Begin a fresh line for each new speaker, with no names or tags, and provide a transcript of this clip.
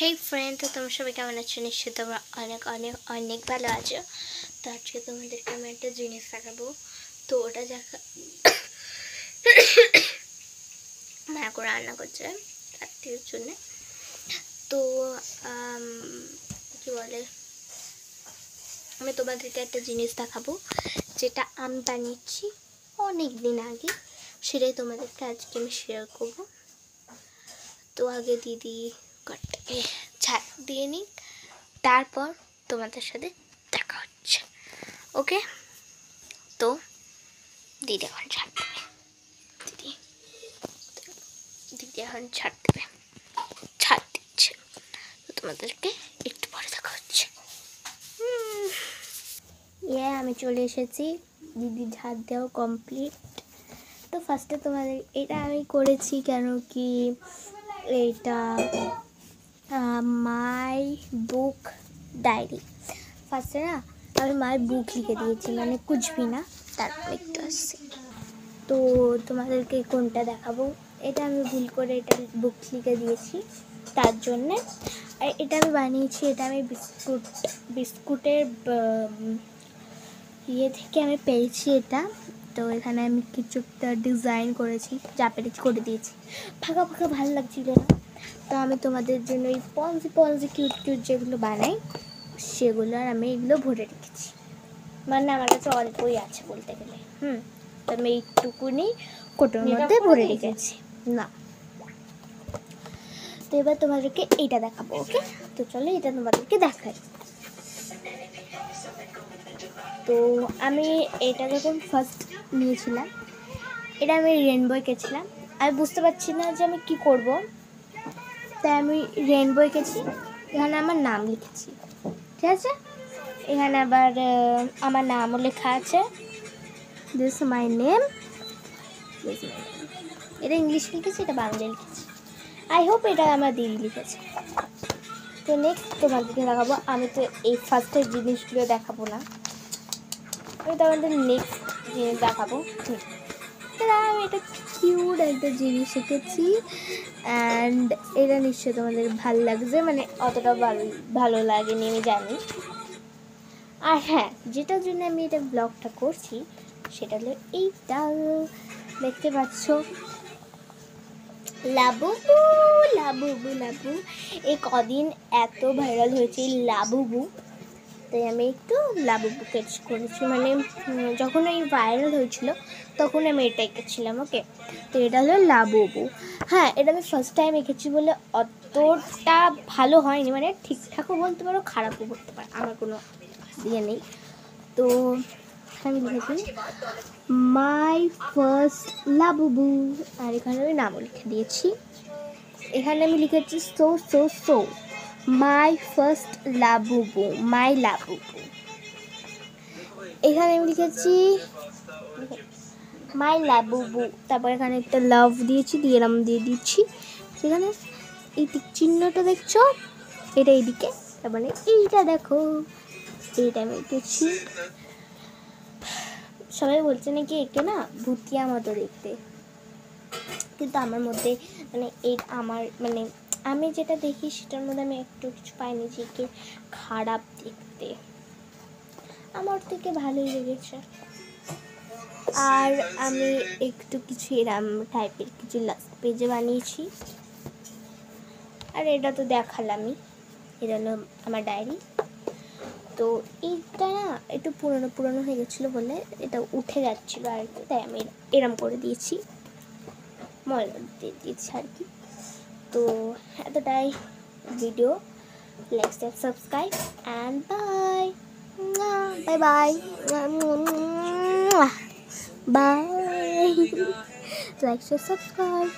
হেই friend, তো তোমরা সবাই কেমন আছো? নিশ্চয়ই তোমরা অনেক অনেক অনেক ভালো আছো। তো আজকে তোমাদেরকে আমি একটা জিনিস দেখাবো। তো ওটা দেখা মা করে রান্না করছে রাত্রির জন্য। তো কি বলে, আমি তোমাদেরকে একটা জিনিস দেখাবো যেটা আমি বানিয়েছি অনেক দিন আগে, সেটাই তোমাদেরকে আজকে আমি শেয়ার করবো। তো আগে দিদি কড়াইটাকে ঝাঁট দিয়ে নিক, তারপর তোমাদের সাথে দেখা হচ্ছে। ওকে, তো দিদি এখন ঝাঁট দেবে। দিদি এখন ঝাঁট দেবে, ঝাঁট দিচ্ছে। তো তোমাদেরকে একটু পরে দেখা হচ্ছে। আমি চলে এসেছি, দিদি ঝাঁট দেওয়া কমপ্লিট। তো ফার্স্টে তোমাদের এটা আমি করেছি কেন কি, এটা মাই বুক ডায়েরি। ফার্স্টে না আমি মায়ের বুক লিখে দিয়েছি, মানে কুচবি না, তারপর একটু আসছে। তো তোমাদেরকে কোনটা দেখাবো, এটা আমি ভুল করে এটা বুক লিখে দিয়েছি তার জন্যে। আর এটা আমি বানিয়েছি, এটা আমি বিস্কুটের ইয়ে থেকে আমি পেয়েছি এটা। তো এখানে আমি কিছু একটা ডিজাইন করেছি, যা পেরেছি করে দিয়েছি। ফাঁকা ফাঁকা ভালো লাগছিল না, তো আমি তোমাদের জন্য এই পঞ্জি কিউট কিউট যেগুলো বানাই সেগুলো আর আমি এগুলো ভরে রেখেছি। মানে আমার কাছে অল্পই আছে বলতে গেলে। তো আমি এইটুকুনি কোটোর মধ্যে ভরে রেখেছি না। তো এবার তোমাদেরকে এইটা দেখাবো। ওকে, তো চলো এটা তোমাদেরকে দেখাই। তো আমি এটা যখন ফার্স্ট নিয়েছিলাম, এটা আমি রেনবো এঁকেছিলাম। আমি বুঝতে পারছি না যে আমি কি করব, তাই আমি রেনবো এঁকেছি। এখানে আমার নাম লিখেছি, ঠিক আছে। এখানে আবার আমার নামও লেখা আছে, দিস মাই নেম। এটা ইংলিশ লিখেছি, এটা বাংলা লিখেছি। আই হোপ এটা আমার দিদি লিখেছে। তো নেক্সট তোমাদেরকে দেখাবো। আমি তো এই ফার্স্টের জিনিসগুলো দেখাবো না, আমি তোমাদের নেক্সট জিনিস দেখাবো। আমি এটা কিউট একটা জিনিস শিখেছি, অ্যান্ড এটা নিশ্চয়ই তোমাদের ভালো লাগছে, মানে অতটা ভালো লাগেনি আমি জানি। আর হ্যাঁ, যেটার জন্য আমি এটা ব্লগটা করছি সেটা হলো এইটা, দেখতে পাচ্ছ, লাবুবু লাবুবু লাবু। এই কদিন এত ভাইরাল হয়েছে এই লাবুবু, তাই আমি একটু লাবুবু কেচ করেছি। মানে যখন এই ভাইরাল হয়েছিল তখন আমি এটা এঁকেছিলাম। ওকে, তো এটা হলো লাবুবু। হ্যাঁ, এটা আমি ফার্স্ট টাইম এঁকেছি বলে অতটা ভালো হয়নি, মানে ঠিকঠাকও বলতে পারো, খারাপও বলতে পারো, আমার কোনো ইয়ে নেই। তো আমি লিখেছি মাই ফার্স্ট লাবুবু, আর এখানে আমি নামও লিখে দিয়েছি। এখানে আমি লিখেছি so my first Labubu, my Labubu. এখানে আমি লিখেছি মাই লাবুবু, তারপর এখানে একটা লাভ দিয়েছি, দিয়ে নাম দিয়ে দিচ্ছি। সেখানে এই টিক চিহ্নটা দেখছো, এটা এইদিকে, তার মানে এইটা দেখো, এইটা আমি এঁকেছি। সবাই বলছে নাকি একে না ভুতিয়া মতো দেখতে, কিন্তু আমার মধ্যে মানে আমার মানে আমি যেটা দেখি সেটার মধ্যে আমি একটু কিছু পাইনি যে একে খারাপ দেখতে, আমার থেকে ভালোই লেগেছে। আর আমি একটু কিছু এরম টাইপের কিছু লাস্ট পেজে বানিয়েছি। আর এটা তো দেখালামই, এটা হলো আমার ডায়েরি। তো এইটা না একটু পুরনো হয়ে গেছিলো বলে এটা উঠে যাচ্ছিলো আর কি, তাই আমি এরম করে দিয়েছি, ময়লা দিয়ে দিয়েছি আর কি। তো এতটাই video, like subscribe and bye bye bye bye, like subscribe.